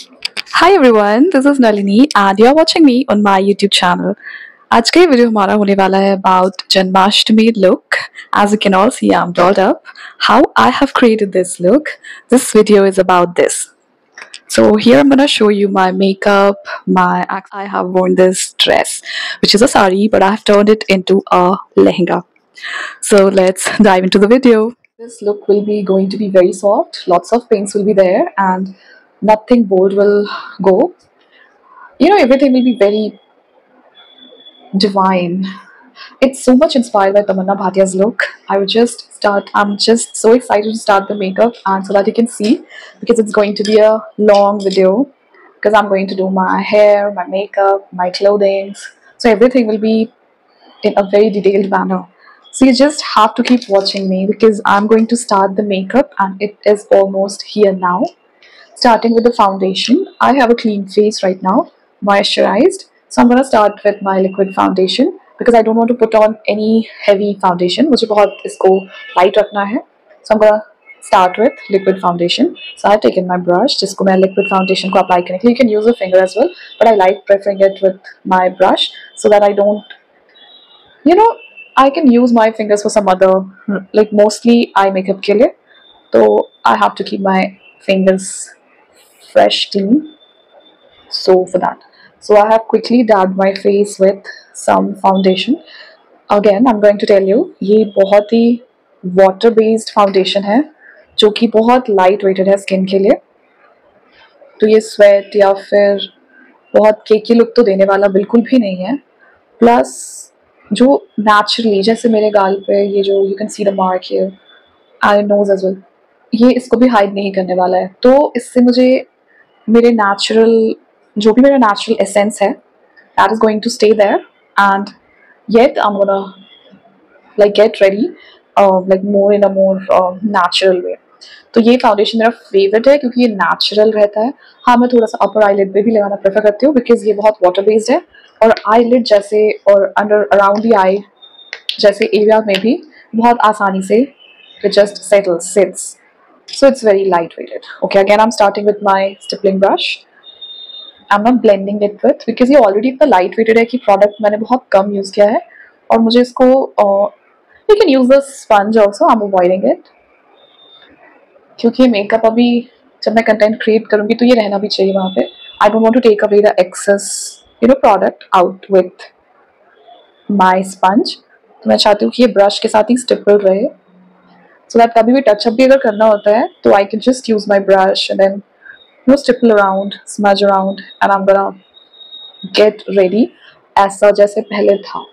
Hi everyone, this is Nalini and you are watching me on my YouTube channel. आज का ये video हमारा होने वाला है about Janmashtami look. As you can all see, I'm dolled up. How I have created this look. This video is about this. So here I'm gonna show you my makeup. I have worn this dress, which is a sari, but I have turned it into a lehenga. So let's dive into the video. This look will be going to be very soft. Lots of pinks will be there, and nothing bold will go. Everything will be very divine. It's so much inspired by Tamanna Bhatia's look. I would just start. I'm just so excited to start the makeup, and so that you can see, because it's going to be a long video, because I'm going to do my hair, my makeup, my clothing. So everything will be in a very detailed manner. So you just have to keep watching me, because I'm going to start the makeup and it is almost here now. Starting with the foundation, I have a clean face right now, moisturized. So I'm going to start with my liquid foundation because I don't want to put on any heavy foundation. मुझे बहुत इसको light रखना है. So I'm going to start with liquid foundation. So I've taken my brush जिसको मैं liquid foundation को apply करने के लिए. You can use a finger as well, but I like preferring it with my brush so that I don't, I can use my fingers for some other, like mostly eye makeup के लिए. So I have to keep my fingers fresh, clean. So for that, so I have quickly dabbed my face with some foundation. Again, I'm going to tell you, ये बहुत ही water based foundation है जो कि बहुत light weighted है skin के लिए. तो ये sweat या फिर बहुत केकी लुक तो देने वाला बिल्कुल भी नहीं है. प्लस जो naturally, जैसे मेरे गाल पे ये जो you can see the mark here, eye nose as well, ये इसको भी हाइड नहीं करने वाला है. तो इससे मुझे मेरे नेचुरल, जो भी मेरा नेचुरल एसेंस है, that is going to stay there. And yet I am gonna like get ready like more in a more natural way. तो ये फाउंडेशन मेरा फेवरेट है क्योंकि ये नेचुरल रहता है. हाँ, मैं थोड़ा सा अपर आई लिड पे भी लगाना प्रेफर करती हूँ बिकॉज ये बहुत वाटर बेस्ड है, और आई लिड जैसे और अंडर अराउंड दी आई जैसे एरिया में भी बहुत आसानी से it just sits. So it's very light weighted. Okay, again I'm starting with my stippling brush. I'm not blending it with because ये already इतना light weighted है कि product मैंने बहुत कम use किया है, और मुझे इसको you can use the sponge also. I'm avoiding it क्योंकि makeup अभी जब मैं content create करूँगी तो ये रहना भी चाहिए वहाँ पे. I don't want to take away the excess product out with my sponge. तो मैं चाहती हूँ कि ये brush के साथ ही stipple रहे, so that कभी भी touch up भी अगर करना होता है तो I can just use my brush and then stipple around, smudge around, and I'm gonna get ready ऐसा जैसे पहले था.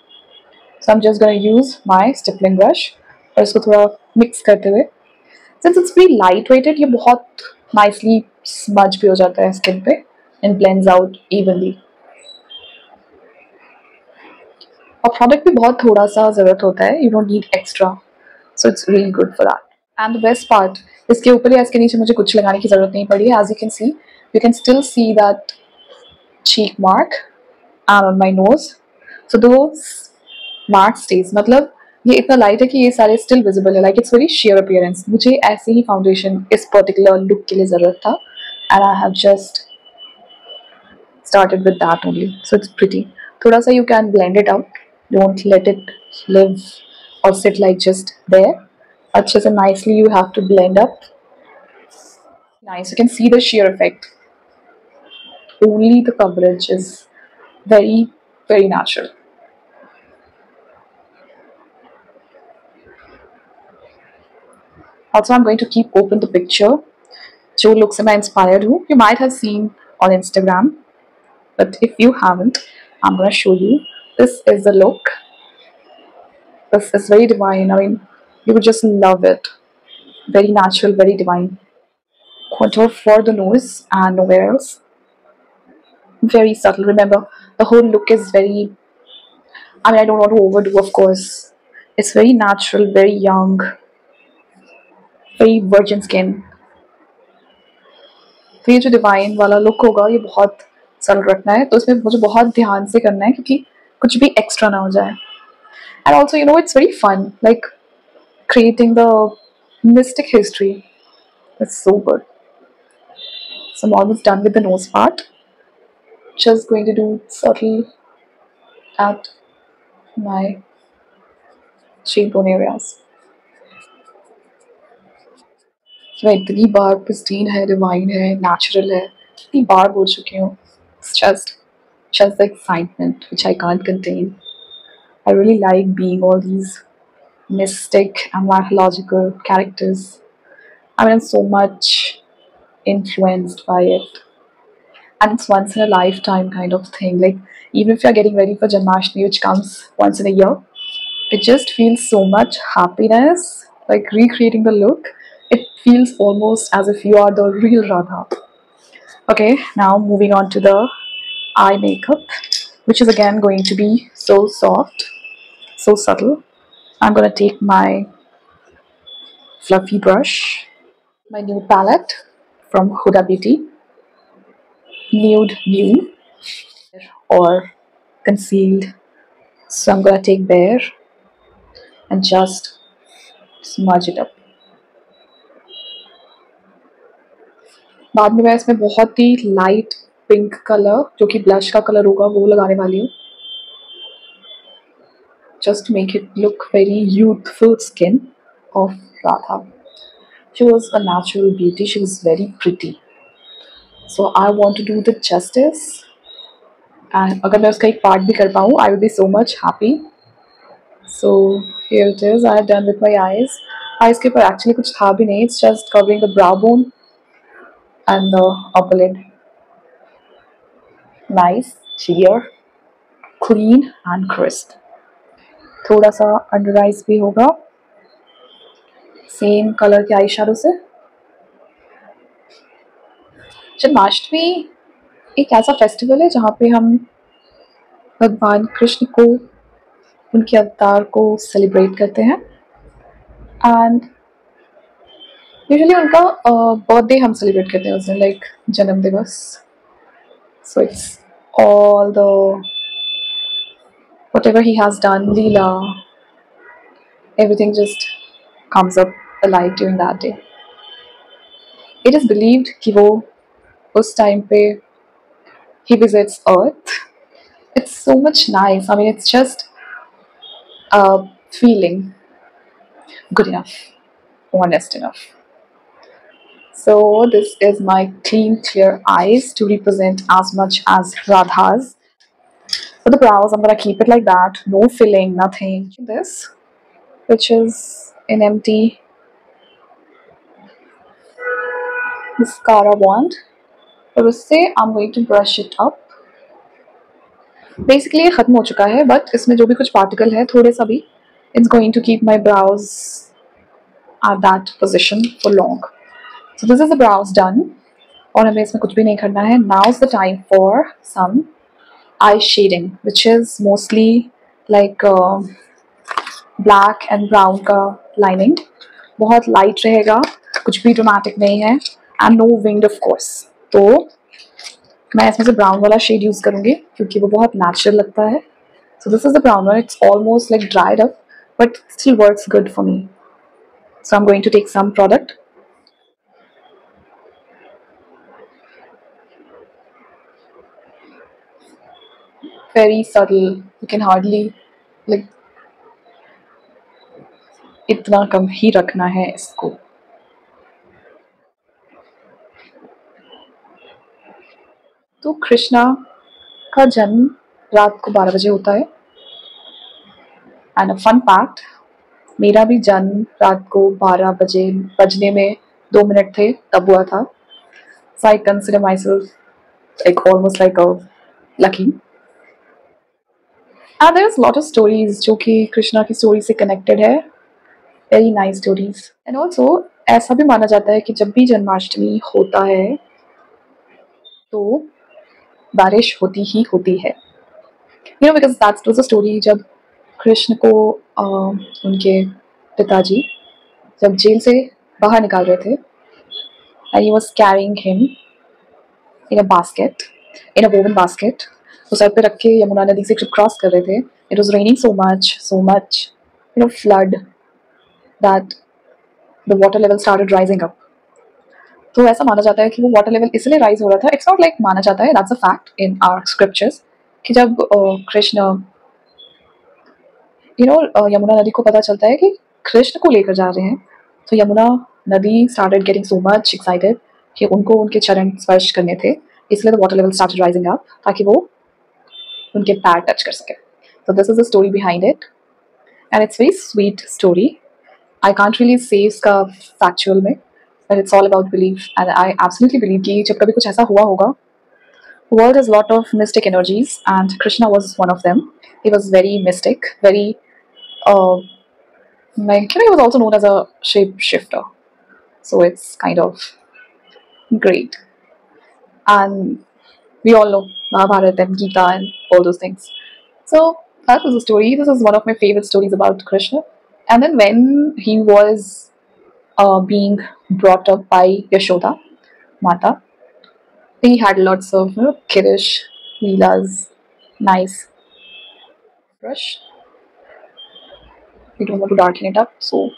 So I'm just gonna use my stippling brush और इसको थोड़ा mix करते हुए, since it's pretty light weighted, ये बहुत nicely smudge भी हो जाता है skin पे and blends out evenly. और product भी बहुत थोड़ा सा ज़रूरत होता है, you don't need extra. So it's really good for that. And the best part, इसके ऊपर या इसके नीचे मुझे कुछ लगाने की ज़रूरत नहीं पड़ी है. As you can still see that cheek mark and on my nose. So those marks stays. मतलब ये इतना light है कि ये सारे still visible है. Like it's very sheer appearance. मुझे ऐसे ही foundation इस particular look के लिए ज़रूरत था, and I have just started with that only. So it's pretty. थोड़ा सा you can blend it out. Don't let it live or sit like just there. अच्छे से nicely you have to blend up. Nice, you can see the sheer effect. Only the coverage is very, very natural. Also, I'm going to keep open the picture. जो look से मैं inspired हूँ. You might have seen on Instagram, but if you haven't, I'm gonna show you. This is the look. This is very divine. I mean, you would just love it. Very natural, very divine. Contour for the nose and nowhere else. Very subtle. Remember, the whole look is very, I mean, I don't want to overdo, of course. It's very natural, very young, very virgin skin. तो ये जो divine वाला look होगा ये बहुत सरल रखना है, तो इसमें मुझे बहुत ध्यान से करना है क्योंकि कुछ भी एक्स्ट्रा ना हो जाए. And also it's very fun, like creating the mystic history. It's so good. So I'm almost done with the nose part. Just going to do subtle at my cheekbone areas. मैं इतनी बार pristine है, divine है, natural है, इतनी बार बोल चुकी हूँ. It's just the excitement which I can't contain. I really like being all these mystic and mythological characters. I mean, I'm so much influenced by it. And it's once in a lifetime kind of thing. Like, even if you're getting ready for Janmashtami, which comes once in a year, it just feels so much happiness. Like, recreating the look, it feels almost as if you are the real Radha. Okay, now moving on to the eye makeup, which is again going to be so soft, so subtle. I'm gonna take my fluffy brush, my nude palette from Huda Beauty, nude or concealed. So I'm gonna take Bare and just smudge it up. बाद में मैं इसमें बहुत ही light pink colour जो कि blush का colour होगा वो लगाने वाली हूँ. Just to make it look very youthful skin of Radha. She was a natural beauty. She was very pretty. So I want to do the justice. And अगर मैं उसका एक part भी कर पाऊँ, I will be so much happy. So here it is. I have done with my eyes. Eyes के ऊपर actually कुछ था भी नहीं. It's just covering the brow bone and the upper lid. Nice, clear, clean and crisp. थोड़ा सा under eyes भी होगा सेम कलर के आई शैडो से. जन्माष्टमी एक ऐसा फेस्टिवल है जहाँ पे हम भगवान कृष्ण को उनके अवतार को सेलिब्रेट करते हैं. एंड यूजुअली उनका बर्थडे हम सेलिब्रेट करते हैं उस दिन, लाइक जन्म दिवस. So it's all the whatever he has done, Leela, everything just comes up alive during that day. It is believed कि वो उस time पे he visits Earth. It's so much nice. I mean, it's just a feeling good enough, honest enough. So this is my clean, clear eyes to represent as much as Radha's. For the brows, I'm gonna keep it like that. No filling, nothing. This, which is an empty mascara wand. और उससे I'm going to brush it up. Basically ये ख़त्म हो चुका है, but इसमें जो भी कुछ particle है थोड़े सा भी, it's going to keep my brows at that position for long. So this is the brows done. और हमें इसमें कुछ भी नहीं करना है. Now's the time for some eye shading, which is mostly like black and brown का lining. बहुत light रहेगा, कुछ भी dramatic नहीं है, and no winged of course. तो मैं इसमें से ब्राउन वाला शेड यूज़ करूँगी क्योंकि वो बहुत नेचुरल लगता है. So this is the brown one. It's almost like dried up but still works good for me. So I am going to take some product. Very subtle, you can hardly like इतना कम ही रखना है इसको. तो कृष्णा का जन्म रात को 12 बजे होता है. एंड अ फन फैक्ट, मेरा भी जन्म रात को 12 बजे बजने में 2 मिनट थे तब हुआ था. So I consider myself like almost like a lucky. And there is lot of stories जो कि कृष्णा की स्टोरी से कनेक्टेड है. Very nice stories. And also ऐसा भी माना जाता है कि जब भी जन्माष्टमी होता है तो बारिश होती ही होती है. You know because that's was a story. जब कृष्ण को उनके पिताजी जब जेल से बाहर निकाल रहे थे and he was carrying him in a basket, in a woven basket. वो सर पे रख के यमुना नदी से जब क्रॉस कर रहे थे, it was raining so much, you know, flood that the water level started rising up. तो ऐसा माना जाता है कि वो वाटर लेवल इसलिए राइज हो रहा था. इट्स नॉट लाइक माना जाता है, that's a fact in our scriptures कि जब कृष्ण यमुना नदी को पता चलता है कि कृष्ण को लेकर जा रहे हैं, तो यमुना नदी started getting so much excited कि उनको उनके चरण स्पर्श करने थे. इसलिए the water level started rising up ताकि वो उनके पैर टच कर सके. So this is the story behind it, and it's very sweet story. I can't really say इसका factual में, but it's all about belief, and I absolutely believe कि जब कभी कुछ ऐसा हुआ होगा, world has a lot of mystic energies, and Krishna was one of them. He was very mystic, very like he was also known as a shapeshifter. So it's kind of great, and we all know Mahabharata and Gita and all those things. So that was a story. This is one of my favorite stories about Krishna. And then when he was being brought up by Yashoda, Mata, he had lots of kiddish, leelas, nice brush. We don't want to darken it up. So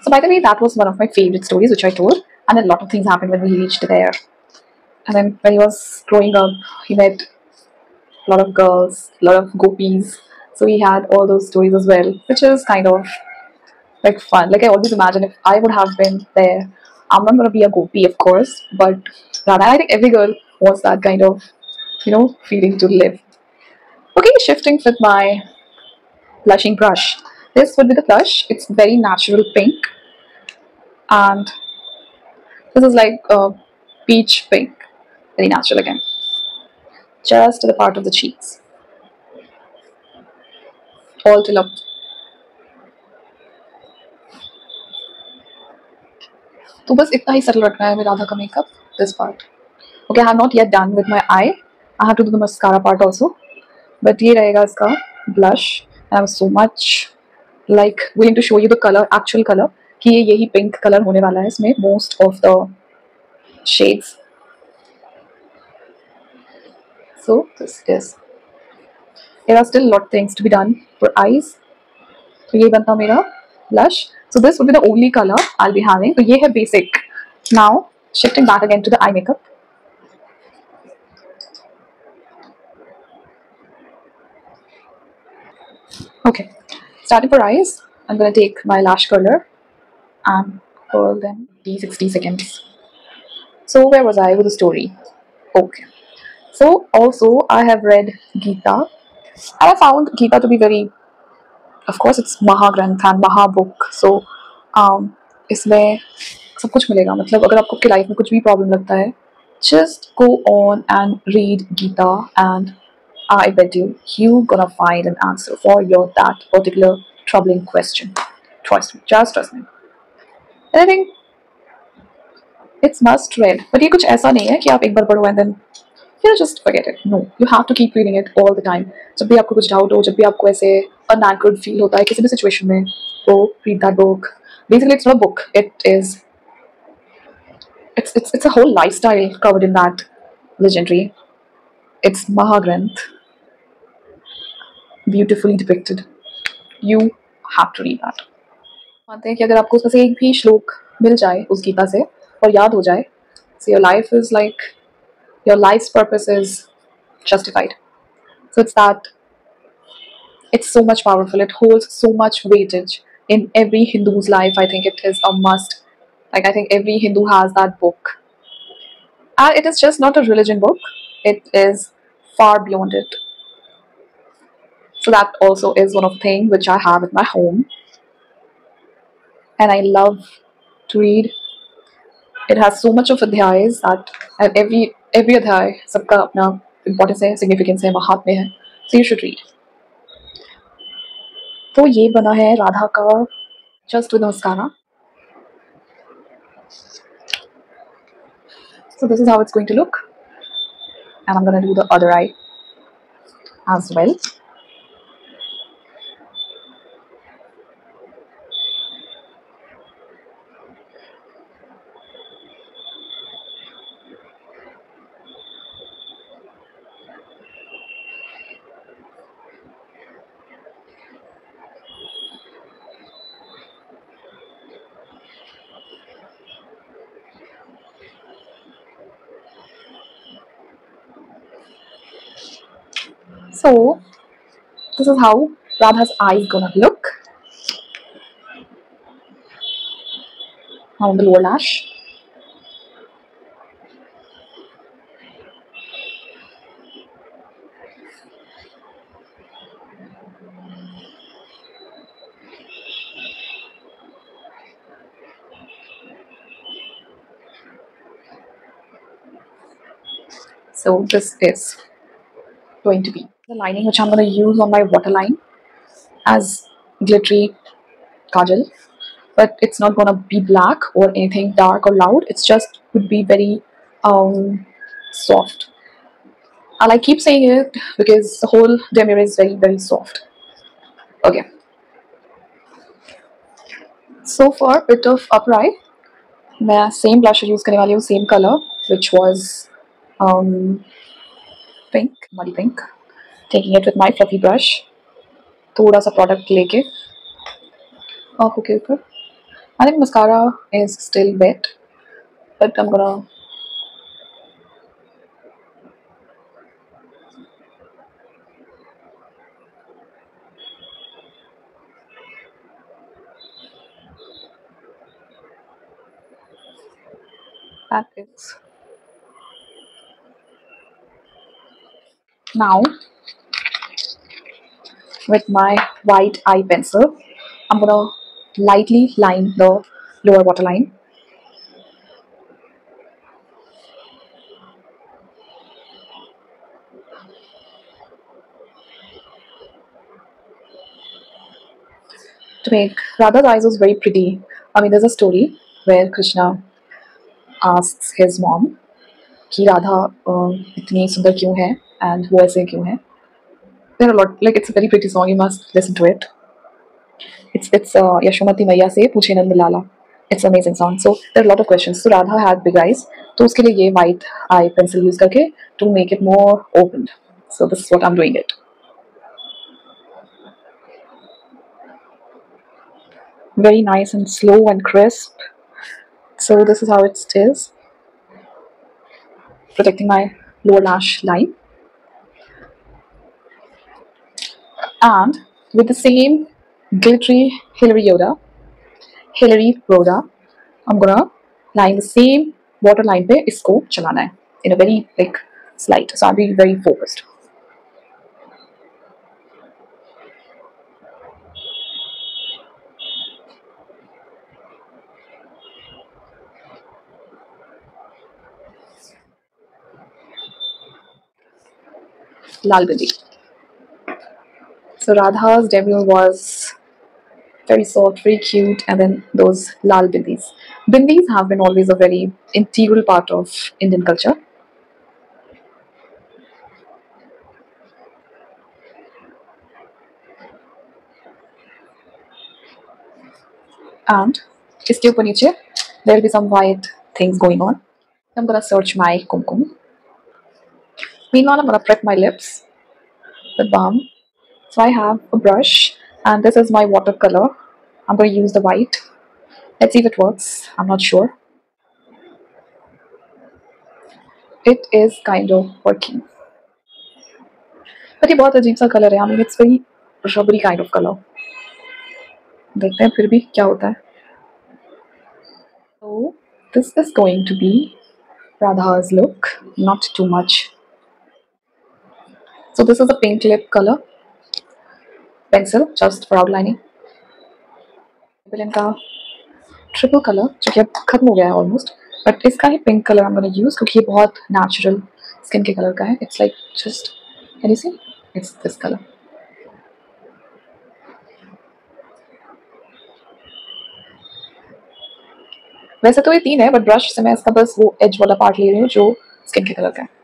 by the way, that was one of my favorite stories which I told. And then a lot of things happened when we reached there. And then when he was growing up, he met a lot of girls, a lot of gopis. So he had all those stories as well, which is kind of like fun. Like I always imagine if I would have been there, I'm not gonna be a gopi, of course, but rather I think every girl wants that kind of, feeling to live. Okay, shifting with my blushing brush. This would be the blush. It's very natural pink, and this is like peach pink, very natural again. Just to the part of the cheeks, all till up. तो बस इतना ही सरल रखना है हमें राधा का makeup. This part. Okay, I have not yet done with my eye. I have to do the mascara part also. But ये रहेगा इसका blush. And I'm so much like willing to show you the color, actual color. कि ये यही pink color होने वाला है इसमें most of the shades. So this is. There are still a lot of things to be done for eyes. तो ये बनता मेरा blush. So this would be the only color I'll be having. तो ये है basic. Now shifting back again to the eye makeup. Okay, starting for eyes, I'm gonna take my lash curler and curl them 60 seconds. So where was I with the story? Okay. So also I have read Gita, and I found Gita to be very, of course it's Mahagranth and Mahabook. So इसमें सब कुछ मिलेगा. मतलब अगर आपको आपकी life में कुछ भी प्रॉब्लम लगता है, just go on and read Gita, and I bet you gonna find an answer for your that particular troubling question. Trust me, just trust me. And I think it's must read. But ये कुछ ऐसा नहीं है कि आप एक बार पढ़ो and then just forget it. No, you have to keep reading it all the time. जब भी आपको कुछ डाउट हो, जब भी आपको ऐसे unanchored feel होता है किसी भी situation में, go read that book. Basically, it's not a book. It's a whole lifestyle covered in that legendary. It's Mahagranth, beautifully depicted. You have to read that. मानते हैं कि अगर आपको उसमें से एक भी श्लोक मिल जाए उस गीता से और याद हो जाए, so your life is like your life's purpose is justified. So it's so much powerful. It holds so much weightage in every Hindu's life. I think it is a must. Like I think every Hindu has that book, and it is just not a religion book. It is far beyond it. So that also is one of the things which I have at my home, and I love to read. It has so much of adhyayas that and every adhyay सबका अपना importance है, significance है, महात्म्य है. So you should read. तो ये बना है राधा का just with mascara. So this is how it's going to look, and I'm gonna do the other eye as well. So this is how Radha's eyes gonna look on the lower lash. So this is going to be the lining which I'm going to use on my waterline as glittery kajal, but it's not going to be black or anything dark or loud. It's just would be very soft. And I keep saying it because the whole demi is very soft. Okay, so for bit of upright, मैं same blusher use करने वाली हूँ, same color which was um, pink, muddy pink. Taking it with my fluffy brush, थोड़ा सा product लेके आँखों के ऊपर. I think mascara is still wet, but I'm gonna that is now with my white eye pencil. I'm gonna lightly line the lower waterline. To make Radha's eyes was very pretty. I mean, there's a story where Krishna asks his mom कि राधा इतनी सुंदर क्यों है and वो ऐसे क्यों है. There are a lot, like it's a very pretty song. You must listen to it. It's Yashomati Maiya से पूछे नंद लाला. It's an amazing song. So there are a lot of questions. So Radha had big eyes. तो उसके लिए ये white eye pencil use करके to make it more opened. So this is what I'm doing it. Very nice and slow and crisp. So this is how it is. Protecting my lower lash line. And with the same glittery Hillary Rhoda, I'm gonna line the same waterline पे इसको चलाना है in a very like slight. So I'll be very focused. Lal Bindi. So Radha's debut was very soft, very cute, and then those Lal Bindis. Bindis have been always a very integral part of Indian culture. And इसके ऊपर नीचे there will be some white things going on. I'm gonna search my kumkum. Meanwhile, I'm gonna prep my lips with balm. So I have a brush, and this is my watercolor. I'm gonna use the white. Let's see if it works. I'm not sure. It is kind of working. But ये बहुत अजीब सा colour है. I mean, it's very rubbery kind of color. देखते हैं फिर भी क्या होता है. So this is going to be Radha's look. Not too much. So this is a pink lip color pencil just for outlining. Maybelline का triple colour जो कि अब खत्म हो गया है ऑलमोस्ट, बट इसका ही pink colour I'm gonna use क्योंकि ये बहुत नेचुरल स्किन के कलर का है. It's like just can you see it's this colour. वैसे तो ये तीन है बट ब्रश से मैं इसका बस वो एज वाला पार्ट ले रही हूँ जो स्किन के कलर का है.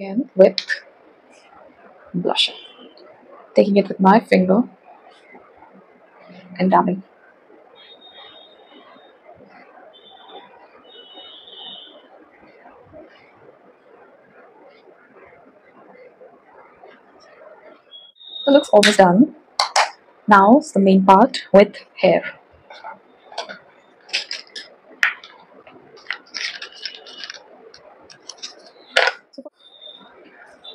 Again with blusher, taking it with my finger and dabbing. The look's almost done. Now it's the main part with hair.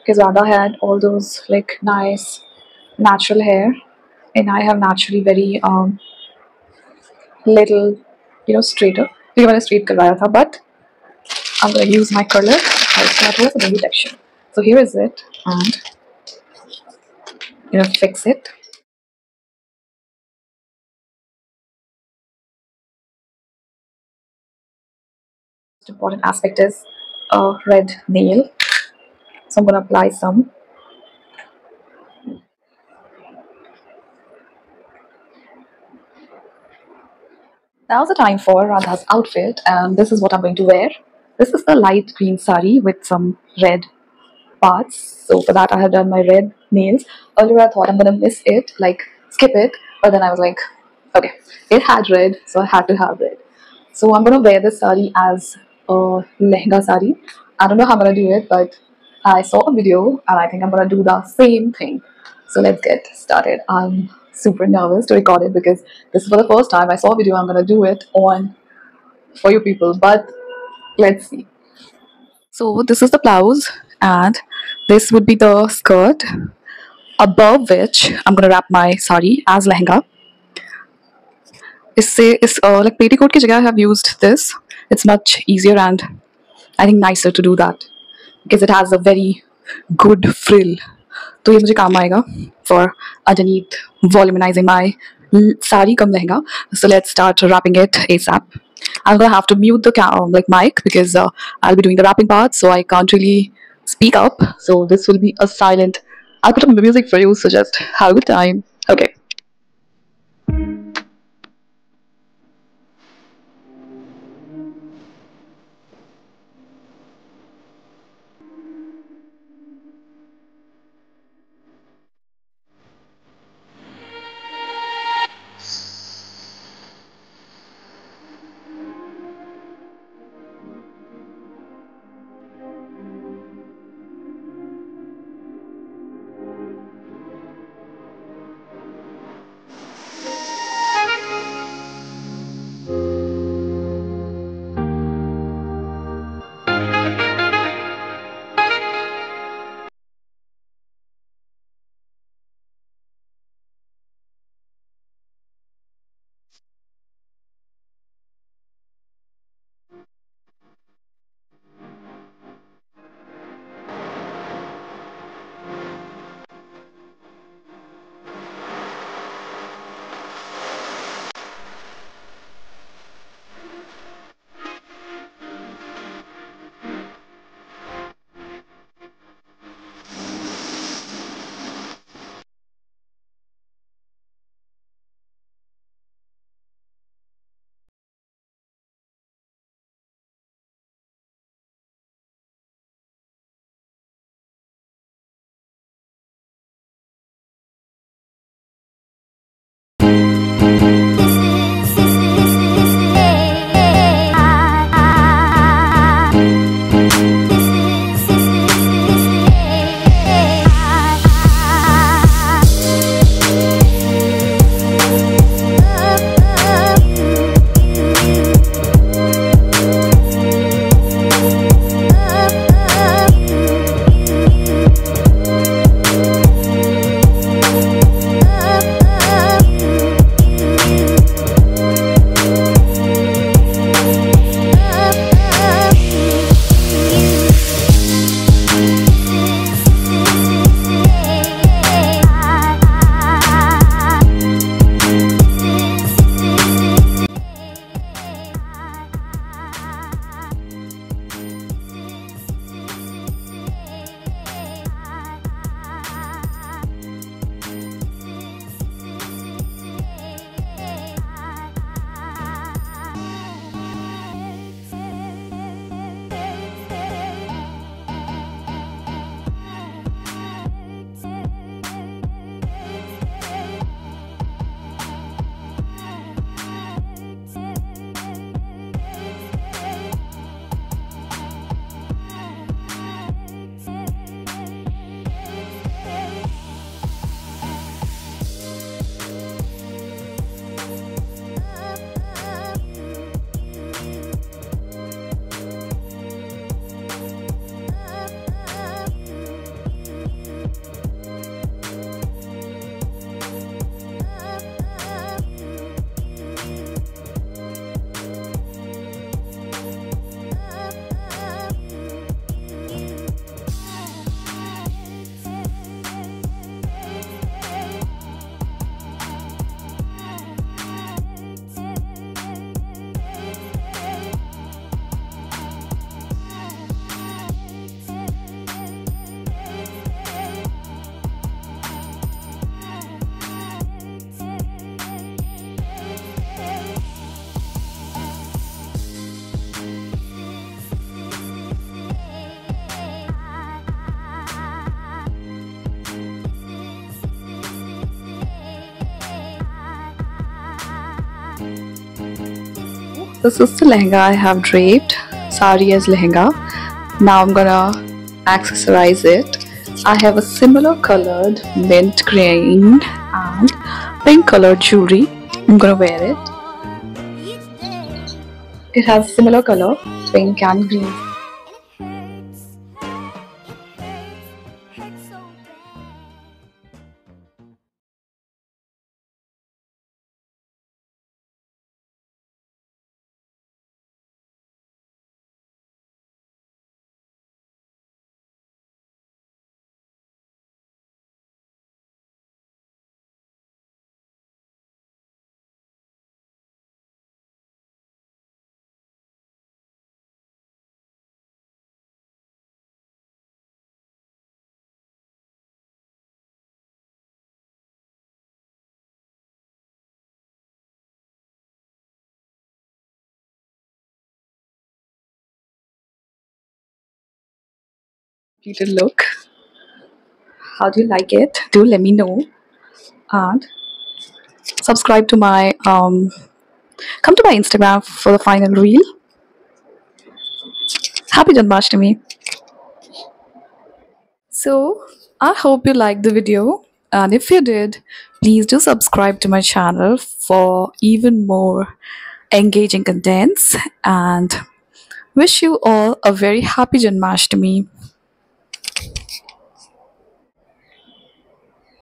because Radha had all those like nice natural hair, and I have naturally very little, straighter. क्योंकि मैंने straight करवाया था, but I'm gonna use my curler. इसका थोड़ा सा baby texture. So here is it, and fix it. The important aspect is a red nail. So I'm gonna apply some. Now's the time for Radha's outfit, and this is what I'm going to wear. This is the light green sari with some red parts. So for that, I have done my red nails. Earlier, I thought I'm gonna miss it, like skip it, but then I was like, okay, it had red, so I had to have red. So I'm gonna wear this sari as a lehenga sari. I don't know how I'm gonna do it, but I saw a video and I think I'm gonna do the same thing. So let's get started. I'm super nervous to record it because this is for the first time. I saw a video, I'm gonna do it on for you people, but let's see. So this is the blouse, and this would be the skirt, above which I'm gonna wrap my sari as lehenga. इससे इस like petticoat की जगह I have used this. It's much easier and I think nicer to do that because it has a very good frill. तो ये मुझे काम आएगा for underneath volumizing my sari kam lehenga. So let's start wrapping it ASAP. I'm gonna have to mute the like mic because I'll be doing the wrapping part, so I can't really speak up. So this will be a silent. I'll put up music for you, so just have a good time. Okay. This is the lehenga I have draped. Sari as lehenga. Now I'm gonna accessorize it. I have a similar colored mint green and pink colored jewelry. I'm gonna wear it. It has similar color, pink and green. Completed look. How do you like it? Do let me know. And subscribe to my come to my Instagram for the final reel. Happy Janmashtami. So I hope you liked the video, and if you did, please do subscribe to my channel for even more engaging contents, and wish you all a very happy Janmashtami.